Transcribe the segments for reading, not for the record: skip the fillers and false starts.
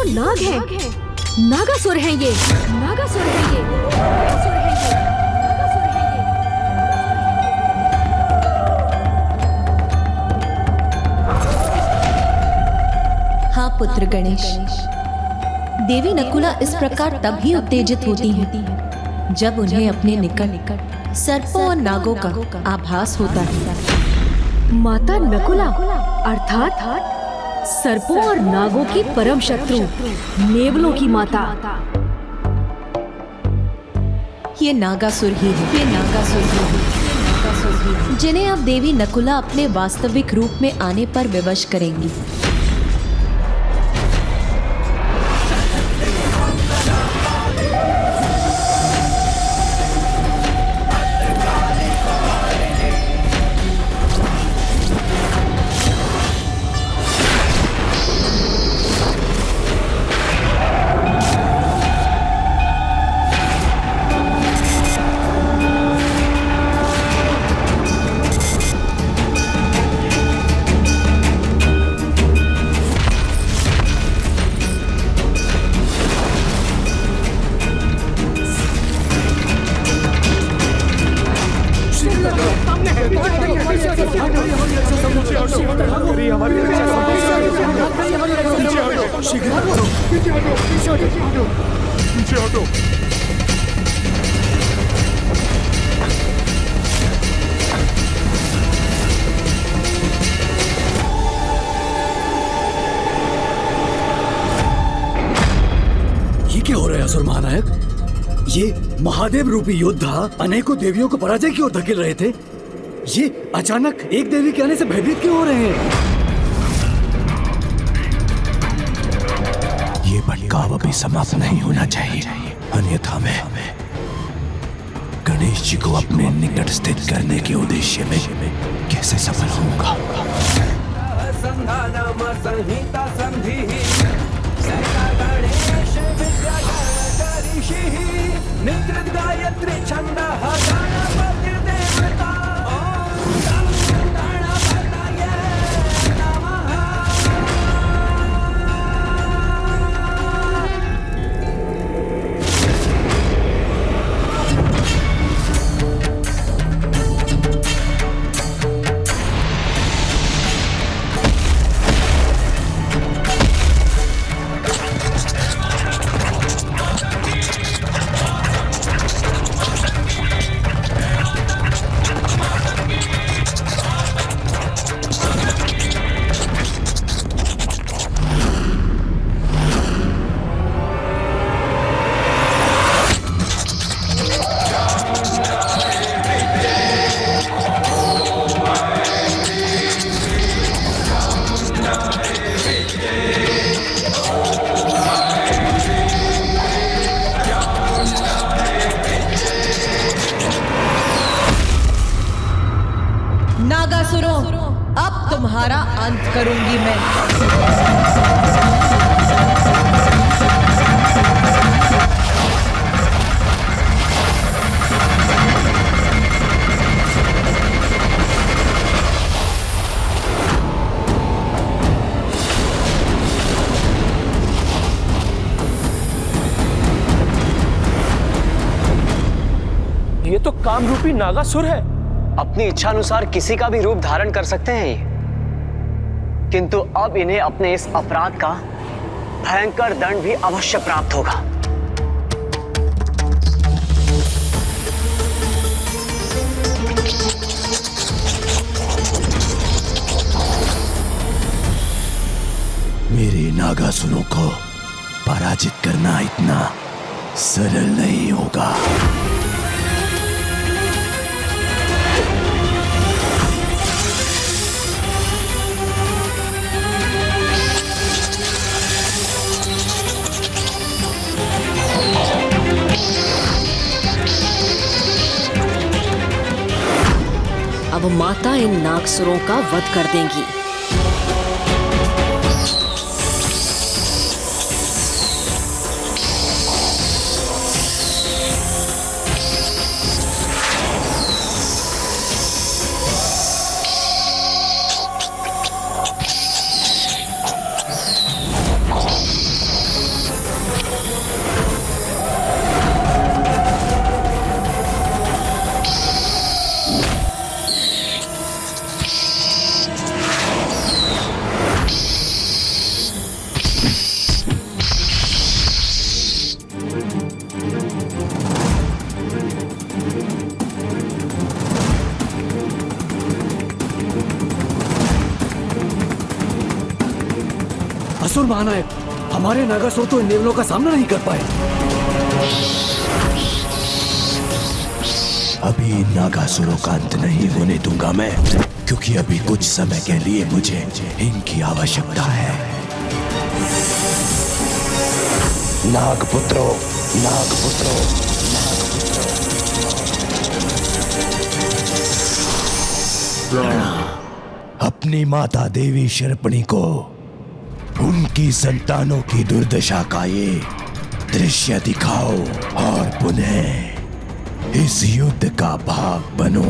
नाग हैं। नागासुर हैं ये, नागासुर हैं ये, नागासुर हैं ये, नागासुर हैं ये। हाँ पुत्र गणेश, देवी नकुला इस प्रकार तब ही उत्तेजित होती हैं जब उन्हें अपने निकट सर्पों और नागों का आभास होता है। माता नकुला अर्थात सर्पों और नागों की परम शत्रु, नेवलों की माता। ये नागासुर ही है, ये नागासुर ही है, नागासुर ही है, जिन्हें अब देवी नकुला अपने वास्तविक रूप में आने पर विवश करेंगी। ये क्या हो रहा है असुर महानायक? ये महादेव रूपी योद्धा अनेकों देवियों को पराजय की ओर धकेल रहे थे। ये अचानक एक देवी के आने से भयभीत क्यों हो रहे हैं? ये भटकाव अभी समाप्त नहीं होना चाहिए, अन्यथा मैं गणेश जी को अपने निकट स्थित करने के उद्देश्य में कैसे सफल होऊंगा? नागासुरों, अब तुम्हारा अंत करूंगी मैं। ये तो कामरूपी नागासुर है। अपनी इच्छा अनुसार किसी का भी रूप धारण कर सकते हैं ये, किंतु अब इन्हें अपने इस अपराध का भयंकर दंड भी अवश्य प्राप्त होगा। मेरे नागासुरों को पराजित करना इतना सरल नहीं होगा। अब माता इन नागसुरों का वध कर देंगी। असुर महानायक, हमारे नागासुर तो इन देवलों का सामना नहीं कर पाए। अभी इन नागासुरों का अंत नहीं होने दूंगा मैं, क्योंकि अभी कुछ समय के लिए मुझे इनकी आवश्यकता है। नागपुत्रो, नागपुत्रो, अपनी माता देवी शर्पणी को उनकी संतानों की दुर्दशा का ये दृश्य दिखाओ और पुनः इस युद्ध का भाग बनो।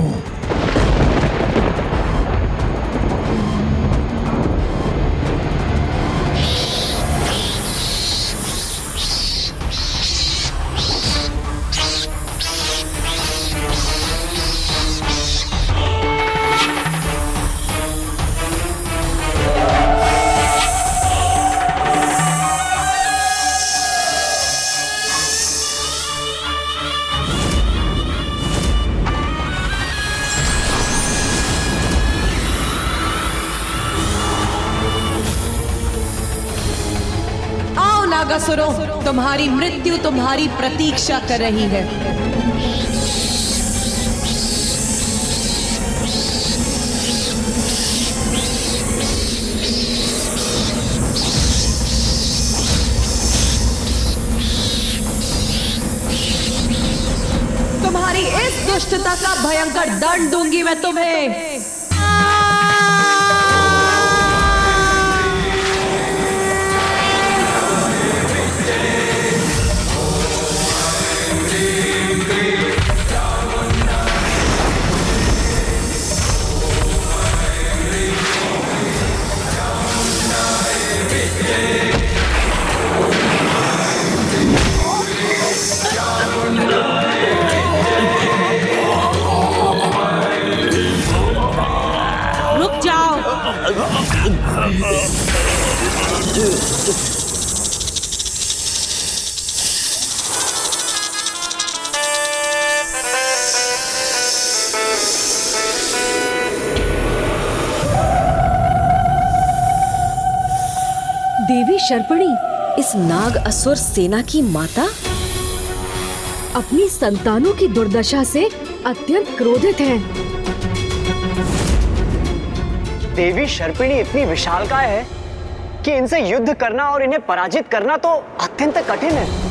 नागासुरों, तुम्हारी मृत्यु तुम्हारी प्रतीक्षा कर रही है। तुम्हारी इस दुष्टता का भयंकर दंड दूंगी मैं तुम्हें। देवी शर्पणी, इस नाग असुर सेना की माता, अपनी संतानों की दुर्दशा से अत्यंत क्रोधित हैं। देवी शर्पिणी इतनी विशालकाय है कि इनसे युद्ध करना और इन्हें पराजित करना तो अत्यंत कठिन है।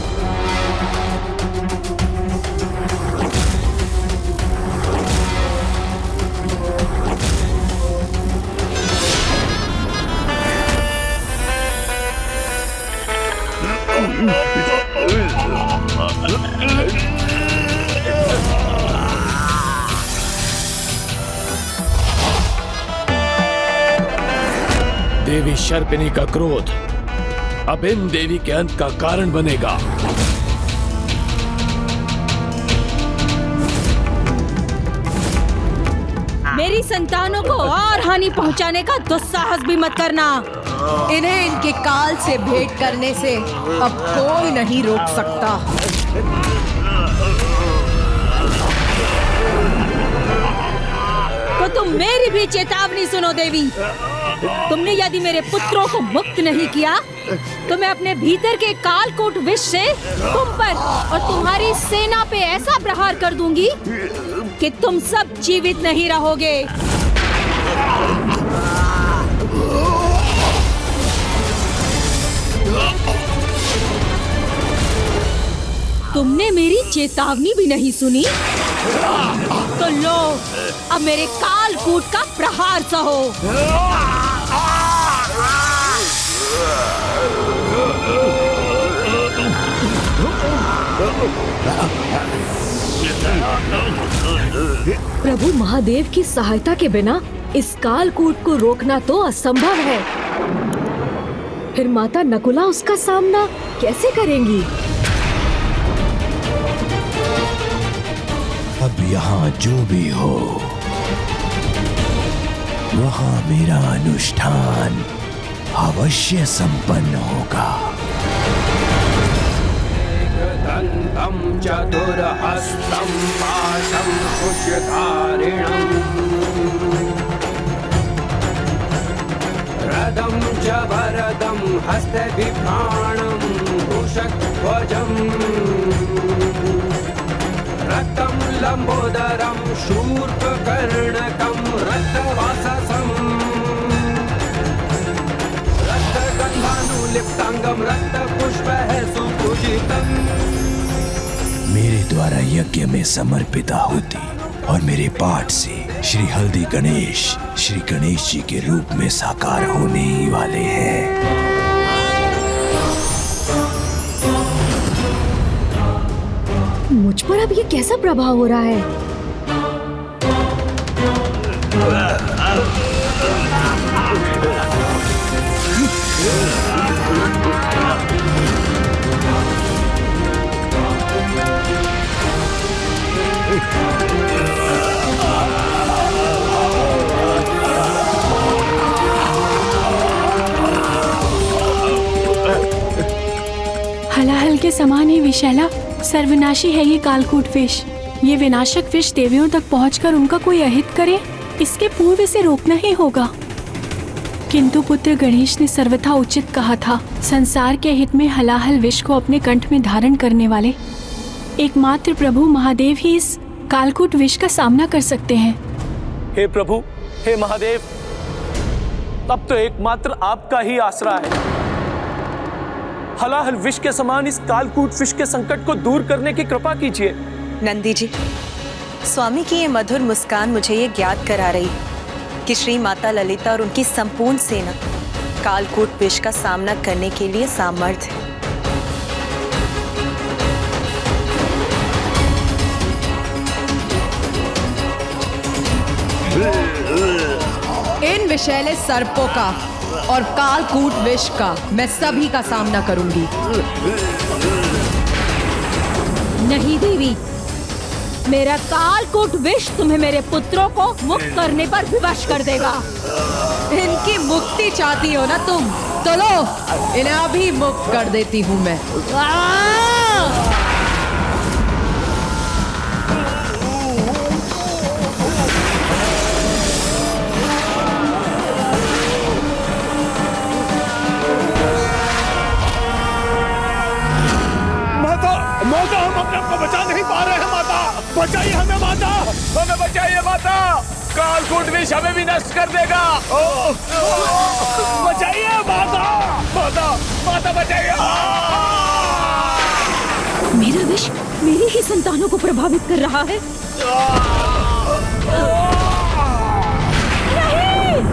देवी शर्पिणी का क्रोध अब इन देवी के अंत का कारण बनेगा। मेरी संतानों को और हानि पहुंचाने का दुस्साहस भी मत करना। इन्हें इनके काल से भेंट करने से अब कोई नहीं रोक सकता। तो तुम मेरी भी चेतावनी सुनो देवी। तुमने यदि मेरे पुत्रों को मुक्त नहीं किया तो मैं अपने भीतर के कालकूट विष से तुम पर और तुम्हारी सेना पे ऐसा प्रहार कर दूंगी कि तुम सब जीवित नहीं रहोगे। तुमने मेरी चेतावनी भी नहीं सुनी तो लो, अब मेरे कालकूट का प्रहार सहो। प्रभु महादेव की सहायता के बिना इस कालकूट को रोकना तो असंभव है। फिर माता नकुला उसका सामना कैसे करेंगी? अब यहाँ जो भी हो, वहाँ मेरा अनुष्ठान अवश्य संपन्न होगा। दंतं चतुर्हस्तं पाशं कुशधारिणं रदं च वरदं हस्ते बिभ्राणं कुशध्वजम् रक्तं लम्बोदरं शूर्पकर्णकं रक्तवाससं रक्तगन्धानुलिप्ताङ्गं रक्तपुष्पैः सुपूजितम्। मेरे द्वारा यज्ञ में समर्पित आहुति और मेरे पाठ से श्री हल्दी गणेश श्री गणेश जी के रूप में साकार होने ही वाले हैं। मुझ पर अब ये कैसा प्रभाव हो रहा है? हलाहल के समान ही विशैला सर्वनाशी है ये कालकूट विष। ये विनाशक विष देवियों तक पहुंचकर उनका कोई अहित करे, इसके पूर्व इसे रोकना ही होगा। किंतु पुत्र गणेश ने सर्वथा उचित कहा था, संसार के हित में हलाहल विष को अपने कंठ में धारण करने वाले एकमात्र प्रभु महादेव ही इस कालकूट विष का सामना कर सकते हैं। हे प्रभु, हे महादेव, तब तो एकमात्र आपका ही आसरा है। हलाहल विष के समान इस कालकूट विष के संकट को दूर करने की कृपा कीजिए। नंदी जी, स्वामी की ये मधुर मुस्कान मुझे ये ज्ञात करा रही कि श्री माता ललिता और उनकी संपूर्ण सेना कालकूट विष का सामना करने के लिए सामर्थ्य है। इन विषैले सर्पों का और कालकूट विष का मैं सभी का सामना करूंगी। नहीं देवी, मेरा कालकूट विष तुम्हें मेरे पुत्रों को मुक्त करने पर विवश कर देगा। इनकी मुक्ति चाहती हो ना तुम, तो लो, इन्हें अभी मुक्त कर देती हूँ मैं। माता, हम अपने आप को बचा नहीं पा रहे हैं। माता, बचाइए हमें। माता, हमें बचाइए। माता, कालकूट विष हमें भी नष्ट कर देगा। बचाइए माता, माता, माता बचाइए। मेरा विष मेरी ही संतानों को प्रभावित कर रहा है। नहीं, नहीं।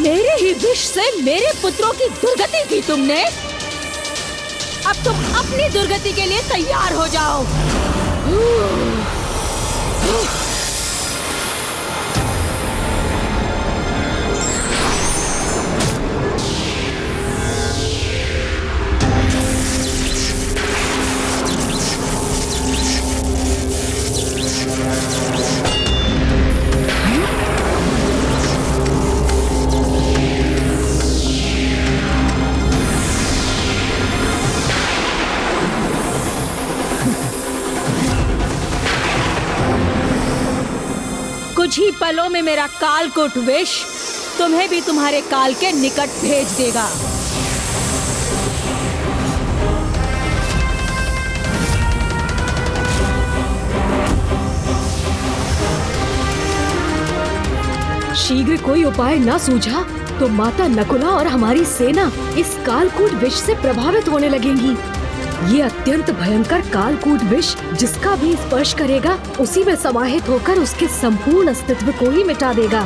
मेरे ही विष से मेरे पुत्रों की दुर्गति की तुमने। अब तुम अपनी दुर्गति के लिए तैयार हो जाओ। कुछ ही पलों में मेरा कालकूट विष तुम्हें भी तुम्हारे काल के निकट भेज देगा। शीघ्र कोई उपाय न सूझा तो माता नकुला और हमारी सेना इस कालकूट विष से प्रभावित होने लगेंगी। ये अत्यंत भयंकर कालकूट विष जिसका भी स्पर्श करेगा उसी में समाहित होकर उसके संपूर्ण अस्तित्व को ही मिटा देगा।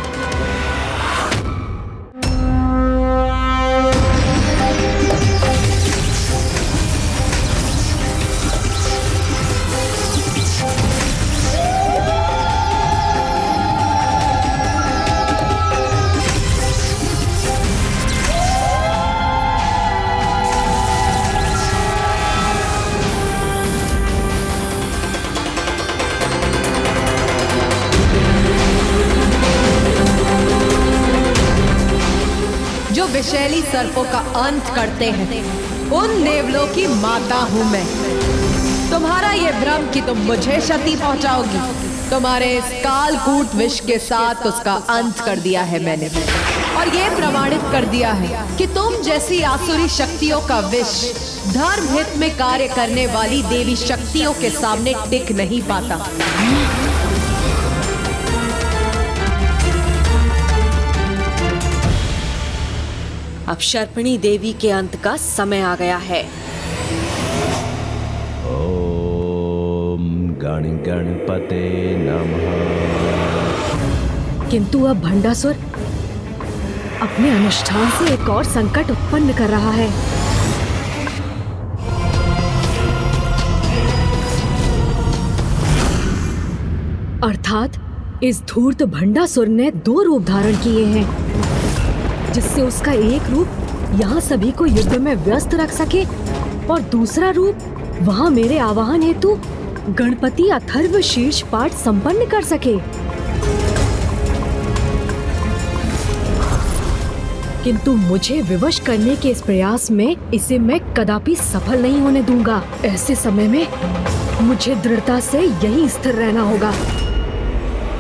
विषैली सर्पों का अंत करते हैं उन नेवलों की माता हूँ मैं। तुम्हारा ये भ्रम कि तुम मुझे क्षति पहुंचाओगी तुम्हारे इस कालकूट विष के साथ उसका अंत कर दिया है मैंने, और ये प्रमाणित कर दिया है कि तुम जैसी आसुरी शक्तियों का विष धर्म हित में कार्य करने वाली देवी शक्तियों के सामने टिक नहीं पाता। अब शर्पणी देवी के अंत का समय आ गया है। ओम गण गणपते नमः। किंतु अब भंडासुर अपने अनुष्ठान से एक और संकट उत्पन्न कर रहा है। अर्थात इस धूर्त भंडासुर ने 2 रूप धारण किए हैं, जिससे उसका एक रूप यहाँ सभी को युद्ध में व्यस्त रख सके और दूसरा रूप वहाँ मेरे आवाहन हेतु गणपति अथर्व शीर्ष पाठ संपन्न कर सके। किंतु मुझे विवश करने के इस प्रयास में इसे मैं कदापि सफल नहीं होने दूंगा। ऐसे समय में मुझे दृढ़ता से यहीं स्थिर रहना होगा।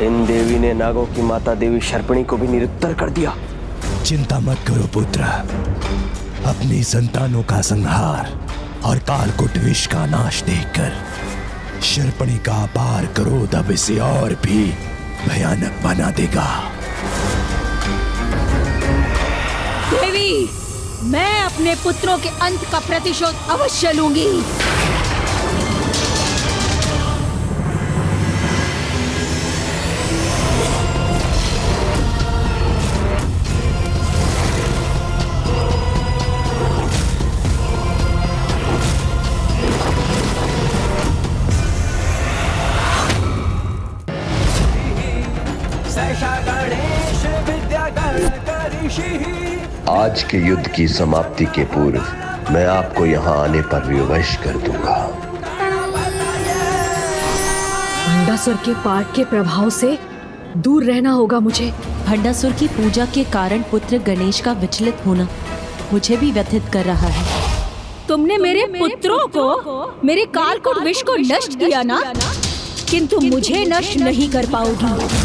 इन देवी ने नागों की माता देवी शर्पणी को भी निरुत्तर कर दिया। चिंता मत करो पुत्र, अपनी संतानों का संहार और कालकूट विष का नाश देखकर शर्पणी का अपार क्रोध अब इसे और भी भयानक बना देगा। देवी, मैं अपने पुत्रों के अंत का प्रतिशोध अवश्य लूंगी। आज के युद्ध की समाप्ति के पूर्व मैं आपको यहाँ आने पर विवश कर दूंगा। भंडासुर के पाठ के प्रभाव से दूर रहना होगा मुझे। भंडासुर की पूजा के कारण पुत्र गणेश का विचलित होना मुझे भी व्यथित कर रहा है। तुमने मेरे पुत्रों को, मेरे कालकूट विष को नष्ट किया ना, किंतु मुझे नष्ट नहीं कर पाओगी।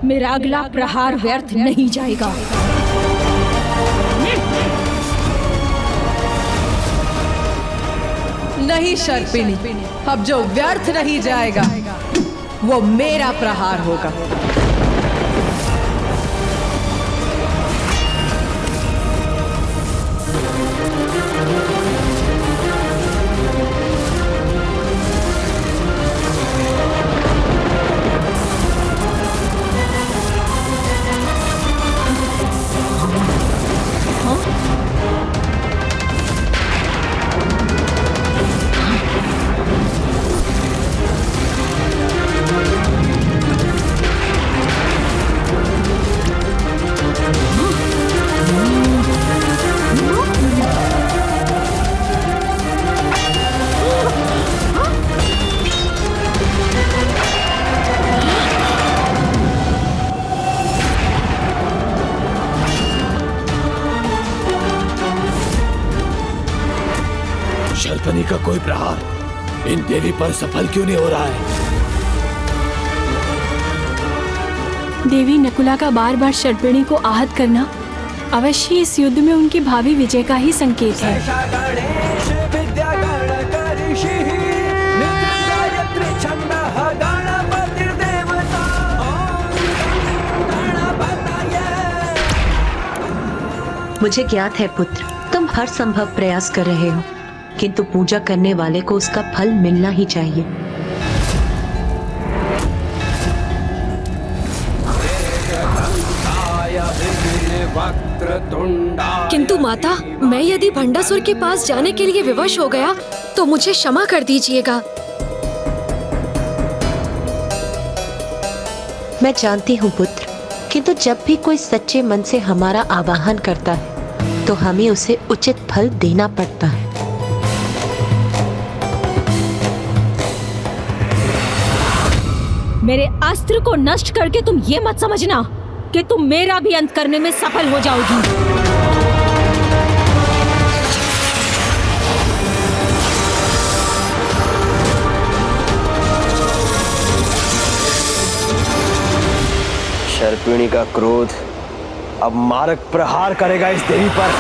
मेरा अगला प्रहार व्यर्थ नहीं जाएगा। नहीं शर्पिणी, अब जो व्यर्थ नहीं जाएगा वो मेरा प्रहार होगा। शर्पणी का कोई प्रहार इन देवी पर सफल क्यों नहीं हो रहा है? देवी नकुला का बार बार शर्पणी को आहत करना अवश्य इस युद्ध में उनकी भावी विजय का ही संकेत है। मुझे ज्ञात है पुत्र, तुम हर संभव प्रयास कर रहे हो, किंतु पूजा करने वाले को उसका फल मिलना ही चाहिए। किंतु माता, मैं यदि भंडासुर के पास जाने के लिए विवश हो गया तो मुझे क्षमा कर दीजिएगा। मैं जानती हूँ पुत्र, किंतु जब भी कोई सच्चे मन से हमारा आवाहन करता है तो हमें उसे उचित फल देना पड़ता है। मेरे अस्त्र को नष्ट करके तुम ये मत समझना कि तुम मेरा भी अंत करने में सफल हो जाओगी। शर्पिणी का क्रोध अब मारक प्रहार करेगा इस देवी पर।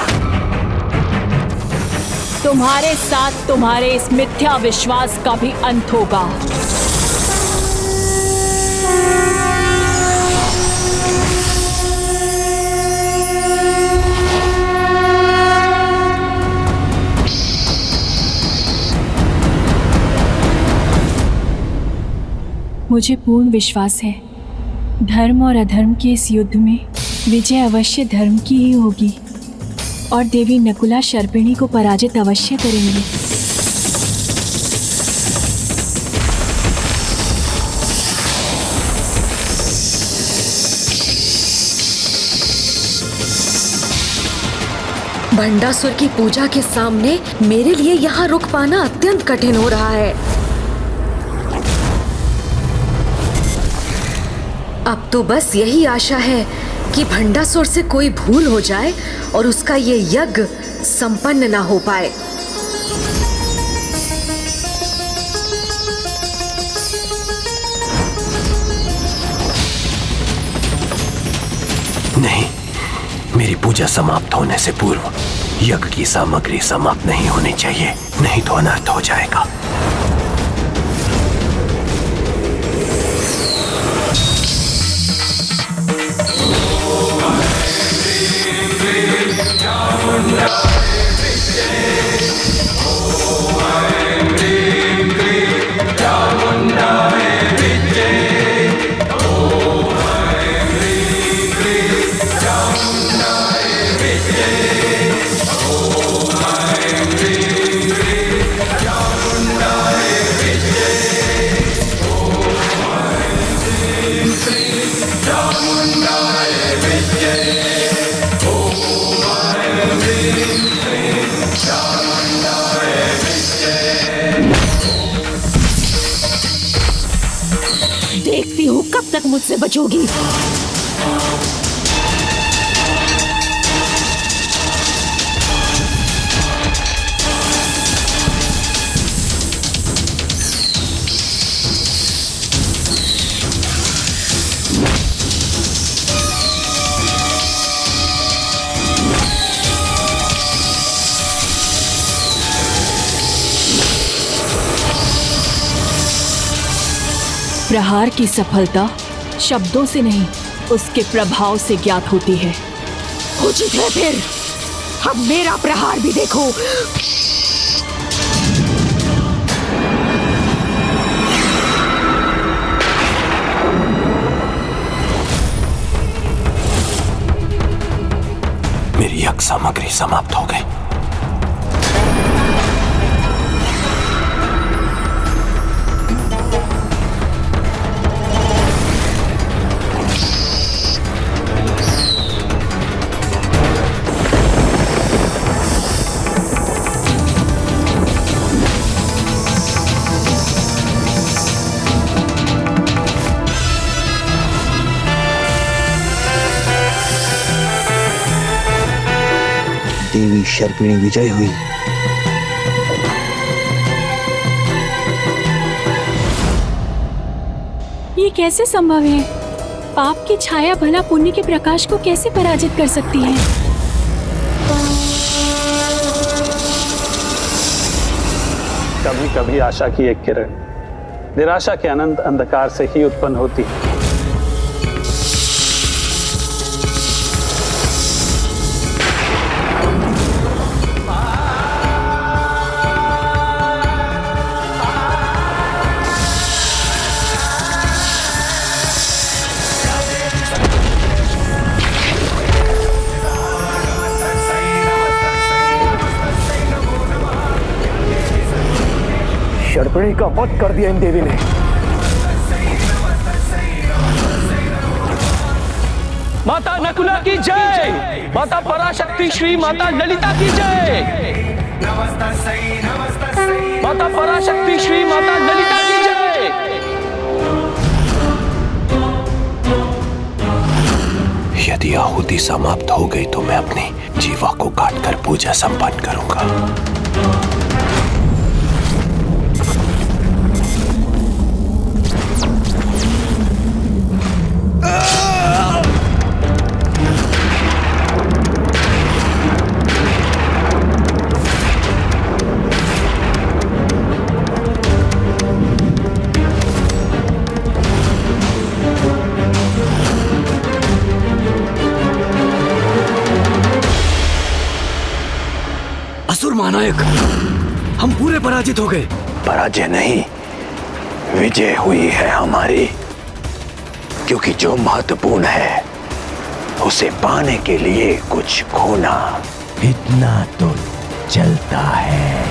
तुम्हारे साथ तुम्हारे इस मिथ्या विश्वास का भी अंत होगा। मुझे पूर्ण विश्वास है धर्म और अधर्म के इस युद्ध में विजय अवश्य धर्म की ही होगी और देवी नकुला शर्पिणी को पराजित अवश्य करेंगी। भंडासुर की पूजा के सामने मेरे लिए यहाँ रुक पाना अत्यंत कठिन हो रहा है। अब तो बस यही आशा है कि भंडासुर से कोई भूल हो जाए और उसका ये यज्ञ संपन्न ना हो पाए। नहीं, मेरी पूजा समाप्त होने से पूर्व यज्ञ की सामग्री समाप्त नहीं होनी चाहिए, नहीं तो अनर्थ हो जाएगा। देखती हूँ कब तक मुझसे बचोगी। प्रहार की सफलता शब्दों से नहीं, उसके प्रभाव से ज्ञात होती है। उचित है फिर, अब मेरा प्रहार भी देखो। मेरी यज्ञ सामग्री समाप्त हो गई। देवी शर्पिणी विजय हुई। ये कैसे संभव है? पाप की छाया भला पुण्य के प्रकाश को कैसे पराजित कर सकती है? कभी कभी आशा की एक किरण निराशा के अनंत अंधकार से ही उत्पन्न होती है। शर्पिणी का वध कर दिया इन देवी ने। माता नकुला की जय, माता पराशक्ति श्री माता ललिता की जय, माता पराशक्ति श्री माता ललिता की जय। यदि आहुति समाप्त हो गई तो मैं अपनी जीवा को काटकर पूजा संपन्न करूंगा। असुर महानायक, हम पूरे पराजित हो गए। पराजय नहीं, विजय हुई है हमारी, क्योंकि जो महत्वपूर्ण है उसे पाने के लिए कुछ खोना इतना तो चलता है।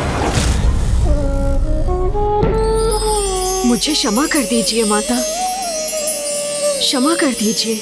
मुझे क्षमा कर दीजिए माता, क्षमा कर दीजिए।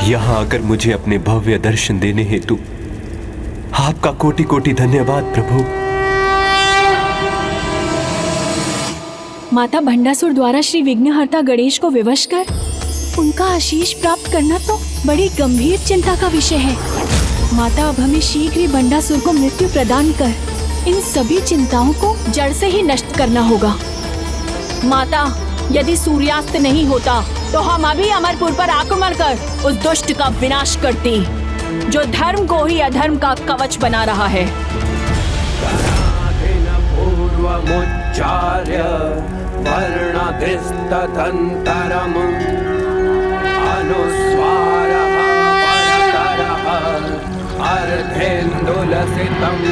यहाँ आकर मुझे अपने भव्य दर्शन देने हेतु आपका कोटि कोटि धन्यवाद प्रभु। माता भंडासुर द्वारा श्री विघ्नहर्ता गणेश को विवश कर उनका आशीष प्राप्त करना तो बड़ी गंभीर चिंता का विषय है। माता अब हमें शीघ्र ही भंडासुर को मृत्यु प्रदान कर इन सभी चिंताओं को जड़ से ही नष्ट करना होगा। माता, यदि सूर्यास्त नहीं होता तो हम अभी अमरपुर पर आक्रमण कर उस दुष्ट का विनाश करती, जो धर्म को ही अधर्म का कवच बना रहा है। पूर्वमुच्चार्य वर्णाधिस्तदन्तरम् अनुस्वारः परतरः अर्धेन्दुलसितम्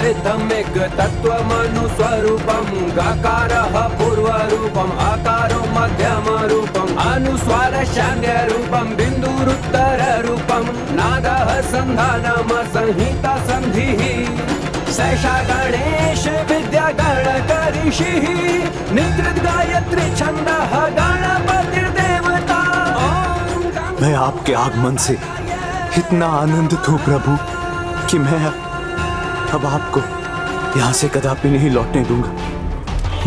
ऋतमिक तत्त्वमनुस्वरूपं गकारः पूर्वरूपम् आकारो मध्यमरूपम् अनुस्वार शान्त्यरूपं बिन्दुरुत्तररूपं नादः सन्धानम् संहिता सन्धिः सैषा गणेश विद्या गणकऋषिः निद्रित गायत्री छन्दः गणपतिर्देवता। मैं आपके आगमन से इतना आनंदित हूँ प्रभु कि मैं अब आपको यहाँ से कदापि नहीं लौटने दूंगा।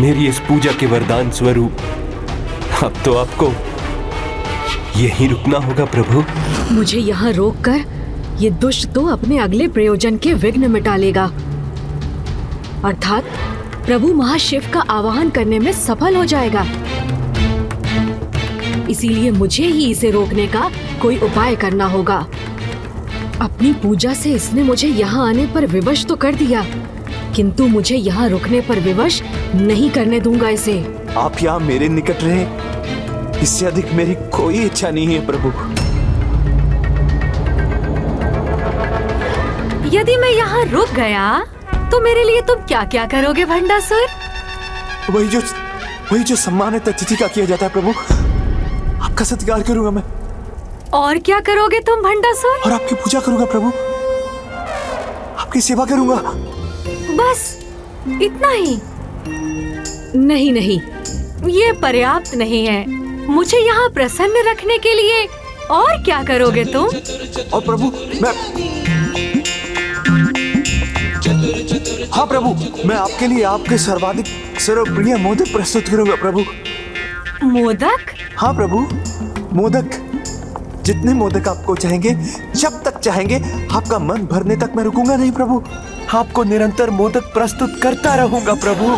मेरी इस पूजा के वरदान स्वरूप अब तो आपको यहीं रुकना होगा प्रभु। मुझे यहाँ रोककर ये दुष्ट तो अपने अगले प्रयोजन के विघ्न मिटा लेगा, अर्थात प्रभु महाशिव का आवाहन करने में सफल हो जाएगा। इसीलिए मुझे ही इसे रोकने का कोई उपाय करना होगा। अपनी पूजा से इसने मुझे यहाँ आने पर विवश तो कर दिया, किंतु मुझे यहाँ रुकने पर विवश नहीं करने दूंगा इसे। आप यहाँ मेरे निकट रहे, इससे अधिक मेरी कोई इच्छा नहीं है प्रभु। यदि मैं यहाँ रुक गया तो मेरे लिए तुम क्या क्या करोगे भंडासुर? वही जो सम्मानित अतिथि का किया जाता है प्रभु, आपका सत्कार करूंगा मैं। और क्या करोगे तुम भंडासुर? और आपकी पूजा करूंगा प्रभु, आपकी सेवा करूंगा। बस इतना ही? नहीं नहीं, ये पर्याप्त नहीं है। मुझे यहाँ प्रसन्न रखने के लिए और क्या करोगे तुम? और प्रभु हाँ प्रभु, मैं आपके लिए आपके सर्वाधिक सर्वप्रिय मोदक प्रस्तुत करूंगा प्रभु। मोदक? हाँ प्रभु, मोदक। जितने मोदक आपको चाहेंगे, जब तक चाहेंगे, आपका मन भरने तक मैं रुकूंगा नहीं प्रभु। आपको निरंतर मोदक प्रस्तुत करता रहूंगा प्रभु।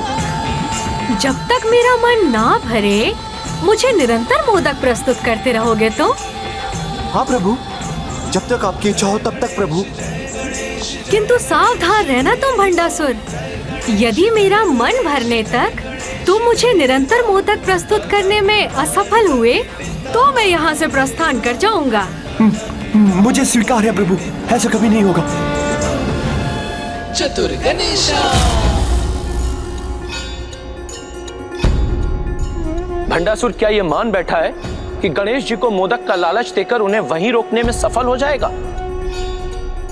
जब तक मेरा मन ना भरे मुझे निरंतर मोदक प्रस्तुत करते रहोगे तो? हाँ प्रभु, जब तक आपकी इच्छा हो तब तक प्रभु। किंतु सावधान रहना तुम भंडासुर, यदि मेरा मन भरने तक तुम तुम मुझे निरंतर मोदक प्रस्तुत करने में असफल हुए तो मैं यहाँ से प्रस्थान कर जाऊंगा। मुझे स्वीकार है प्रभु, ऐसा कभी नहीं होगा। चतुर गणेशा। भंडासुर क्या ये मान बैठा है कि गणेश जी को मोदक का लालच देकर उन्हें वहीं रोकने में सफल हो जाएगा?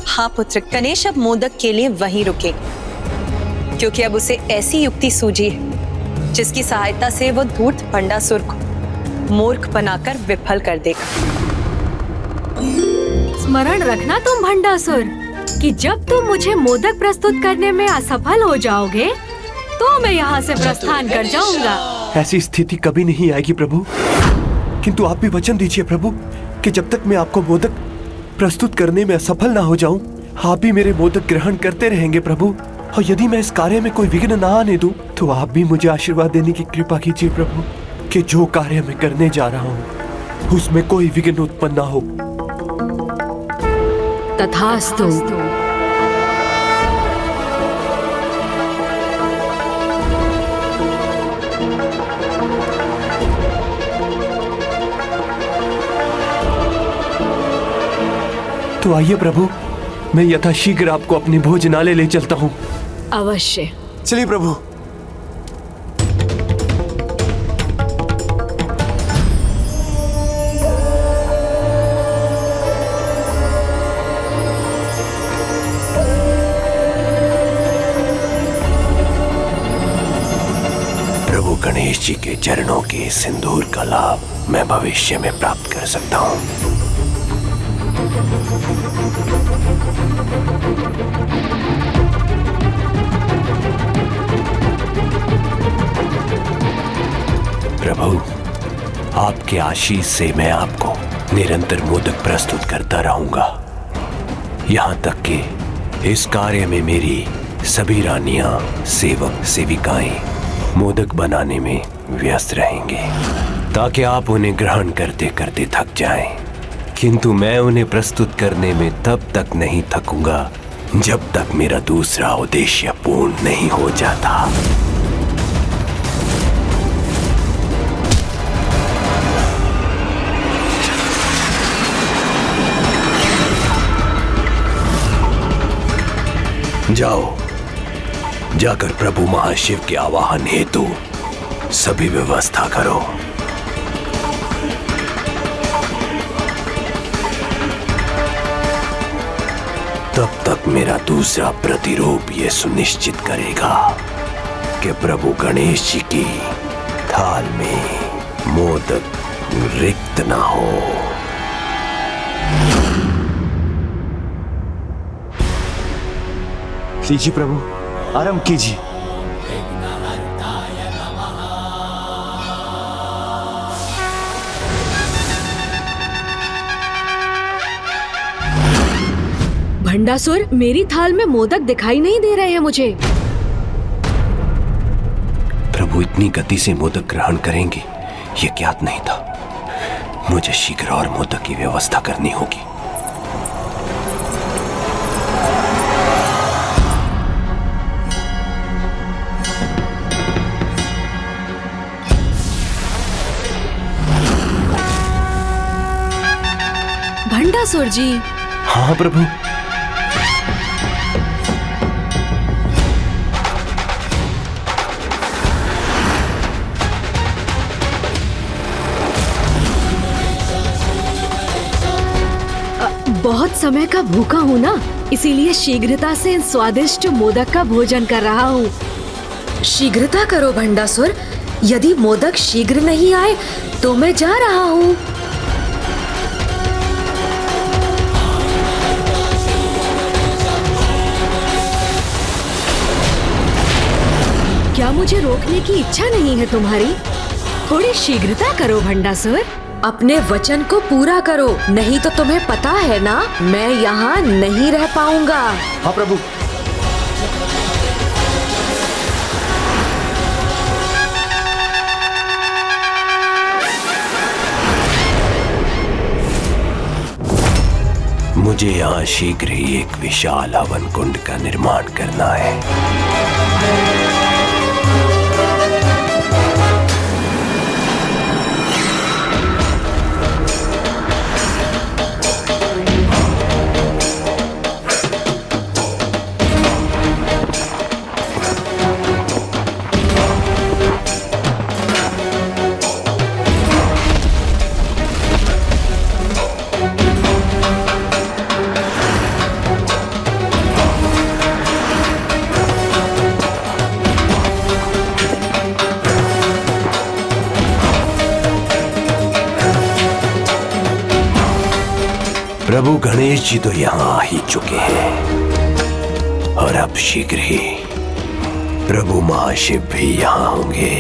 हाँ पुत्र, गणेश अब मोदक के लिए वहीं रुके, क्योंकि अब उसे ऐसी युक्ति सूझी है जिसकी सहायता से वो धूर्त भंडासुर को मूर्ख बनाकर विफल कर देगा। स्मरण रखना तुम भंडासुर कि जब तुम मुझे मोदक प्रस्तुत करने में असफल हो जाओगे तो मैं यहाँ से प्रस्थान कर जाऊंगा। ऐसी स्थिति कभी नहीं आएगी प्रभु, किंतु आप भी वचन दीजिए प्रभु कि जब तक मैं आपको मोदक प्रस्तुत करने में असफल ना हो जाऊं, आप भी मेरे मोदक ग्रहण करते रहेंगे प्रभु। और यदि मैं इस कार्य में कोई विघ्न ना आने दूं, तो आप भी मुझे आशीर्वाद देने की कृपा कीजिए प्रभु कि जो कार्य मैं करने जा रहा हूं उसमें कोई विघ्न उत्पन्न ना हो। तथास्तु। तो आइए प्रभु, मैं यथाशीघ्र आपको अपने भोजनालय ले चलता हूँ। अवश्य। चलिए प्रभु। प्रभु गणेश जी के चरणों के सिंदूर का लाभ मैं भविष्य में प्राप्त कर सकता हूँ। प्रभु, आपके आशीष से मैं आपको निरंतर मोदक प्रस्तुत करता रहूंगा, यहाँ तक कि इस कार्य में मेरी सभी रानियां, सेवक, सेविकाएं मोदक बनाने में व्यस्त रहेंगे, ताकि आप उन्हें ग्रहण करते करते थक जाएं। किंतु मैं उन्हें प्रस्तुत करने में तब तक नहीं थकूंगा जब तक मेरा दूसरा उद्देश्य पूर्ण नहीं हो जाता। जाओ, जाकर प्रभु महाशिव के आवाहन हेतु सभी व्यवस्था करो। तब तक मेरा दूसरा प्रतिरूप ये सुनिश्चित करेगा कि प्रभु गणेश जी की थाल में मोदक रिक्त ना हो। लीजिए प्रभु, आराम कीजिए। भंडासुर, मेरी थाल में मोदक दिखाई नहीं दे रहे हैं मुझे। प्रभु इतनी गति से मोदक ग्रहण करेंगे ये ज्ञात नहीं था। मुझे शीघ्र और मोदक की व्यवस्था करनी होगी। भंडासुर जी। हाँ प्रभु। बहुत समय का भूखा हूँ ना, इसीलिए शीघ्रता से इन स्वादिष्ट मोदक का भोजन कर रहा हूँ। शीघ्रता करो भंडासुर, यदि मोदक शीघ्र नहीं आए तो मैं जा रहा हूँ। क्या मुझे रोकने की इच्छा नहीं है तुम्हारी? थोड़ी शीघ्रता करो भंडासुर। अपने वचन को पूरा करो, नहीं तो तुम्हें पता है ना मैं यहाँ नहीं रह पाऊंगा। हाँ प्रभु। मुझे यहाँ शीघ्र ही एक विशाल हवन कुंड का निर्माण करना है। प्रभु गणेश जी तो यहाँ आ ही चुके हैं और अब शीघ्र ही प्रभु महाशिव भी यहाँ होंगे।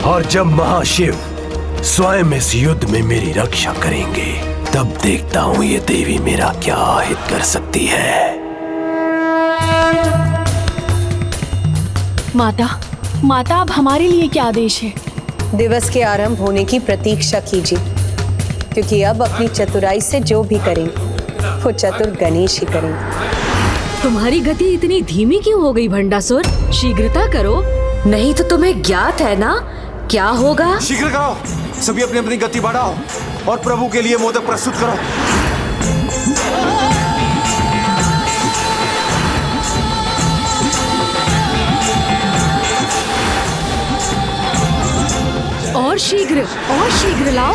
और जब महाशिव स्वयं इस युद्ध में मेरी रक्षा करेंगे, तब देखता हूँ ये देवी मेरा क्या हित कर सकती है। माता अब हमारे लिए क्या आदेश है? दिवस के आरंभ होने की प्रतीक्षा कीजिए, क्योंकि अब अपनी चतुराई से जो भी करेंगे वो चतुर गणेश ही करेंगे। तुम्हारी गति इतनी धीमी क्यों हो गई भंडासुर? शीघ्रता करो, नहीं तो तुम्हें ज्ञात है ना क्या होगा। शीघ्र करो, सभी अपनी अपनी गति बढ़ाओ और प्रभु के लिए मोदक प्रस्तुत करो। और शीघ्र लाओ।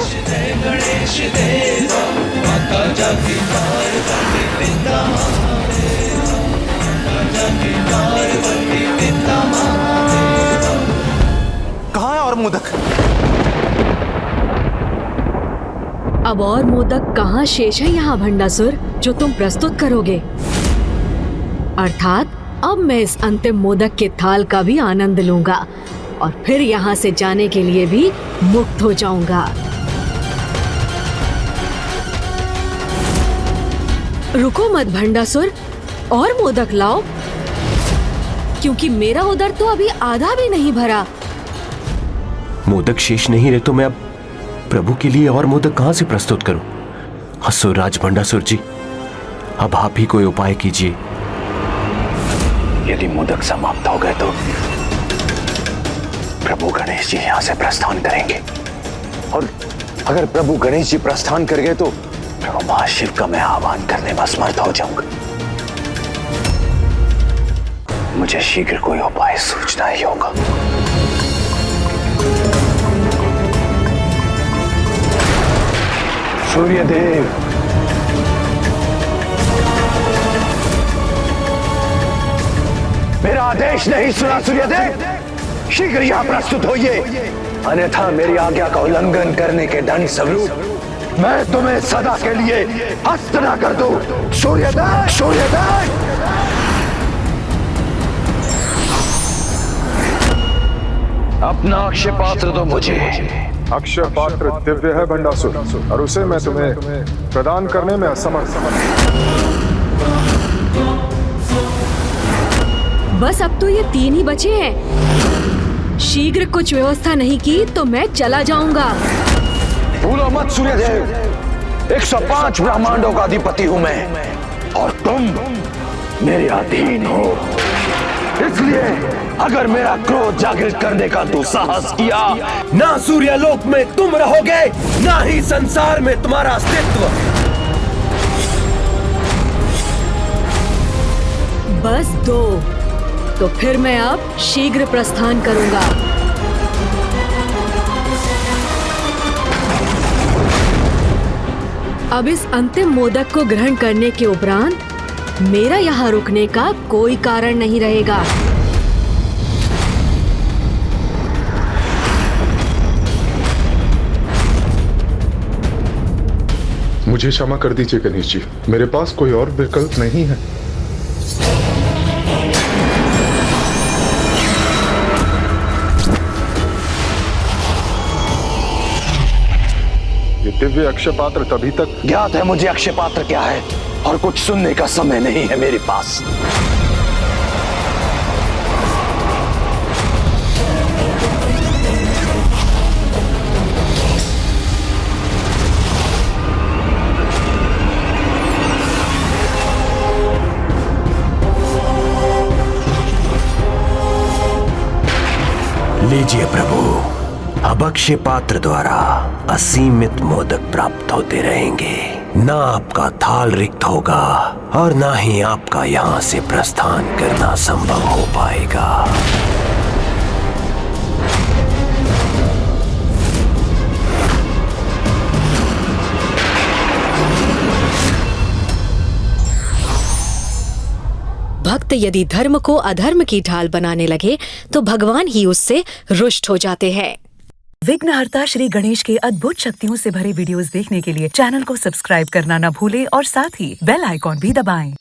कहाँ है और मोदक? अब और मोदक कहाँ शेष है यहाँ भंडासुर, जो तुम प्रस्तुत करोगे? अर्थात अब मैं इस अंतिम मोदक के थाल का भी आनंद लूंगा और फिर यहाँ से जाने के लिए भी मुक्त हो जाऊंगा। रुको मत भंडासुर, और मोदक लाओ, क्योंकि मेरा उदर तो अभी आधा भी नहीं भरा। मोदक शेष नहीं रहे तो मैं अब प्रभु के लिए और मोदक कहां से प्रस्तुत करूं? असुरराज भंडासुर जी, अब आप ही कोई उपाय कीजिए। यदि मोदक समाप्त हो गए तो प्रभु गणेश जी यहां से प्रस्थान करेंगे, और अगर प्रभु गणेश जी प्रस्थान कर गए तो प्रभु महाशिव का मैं आह्वान करने में असमर्थ हो जाऊंगा। मुझे शीघ्र कोई उपाय सूझना ही होगा। सूर्यदेव, मेरा आदेश नहीं सुना सूर्यदेव, शीघ्र यहां प्रस्तुत होइए, अन्यथा मेरी आज्ञा का उल्लंघन करने के दंड स्वरूप मैं तुम्हें सदा के लिए हस्त न कर दूं। सूर्यदेव, सूर्यदेव। अपना अक्षय पात्र दो मुझे। अक्षय पात्र दिव्य है भंडासुर, और उसे मैं तुम्हें प्रदान करने में असमर्थ। बस अब तो ये 3 ही बचे हैं। शीघ्र कुछ व्यवस्था नहीं की तो मैं चला जाऊंगा। भूलो मत सूर्यदेव, 105 ब्रह्मांडों का अधिपति हूं मैं, और तुम मेरे अधीन हो। इसलिए अगर मेरा क्रोध जागृत करने का तू साहस किया, ना सूर्यलोक में तुम रहोगे, ना ही संसार में तुम्हारा अस्तित्व। बस 2, तो फिर मैं अब शीघ्र प्रस्थान करूंगा। अब इस अंतिम मोदक को ग्रहण करने के उपरांत मेरा यहाँ रुकने का कोई कारण नहीं रहेगा। मुझे क्षमा कर दीजिए गणेश जी, मेरे पास कोई और विकल्प नहीं है। ये दिव्य अक्षय पात्र तभी तक ज्ञात है मुझे अक्षय पात्र क्या है, और कुछ सुनने का समय नहीं है मेरे पास। लीजिए प्रभु, अब अक्षय पात्र द्वारा असीमित मोदक प्राप्त होते रहेंगे। ना आपका थाल रिक्त होगा और ना ही आपका यहाँ से प्रस्थान करना संभव हो पाएगा। भक्त यदि धर्म को अधर्म की ढाल बनाने लगे तो भगवान ही उससे रुष्ट हो जाते हैं। विघ्नहर्ता श्री गणेश के अद्भुत शक्तियों से भरे वीडियोस देखने के लिए चैनल को सब्सक्राइब करना न भूलें और साथ ही बेल आइकॉन भी दबाएं।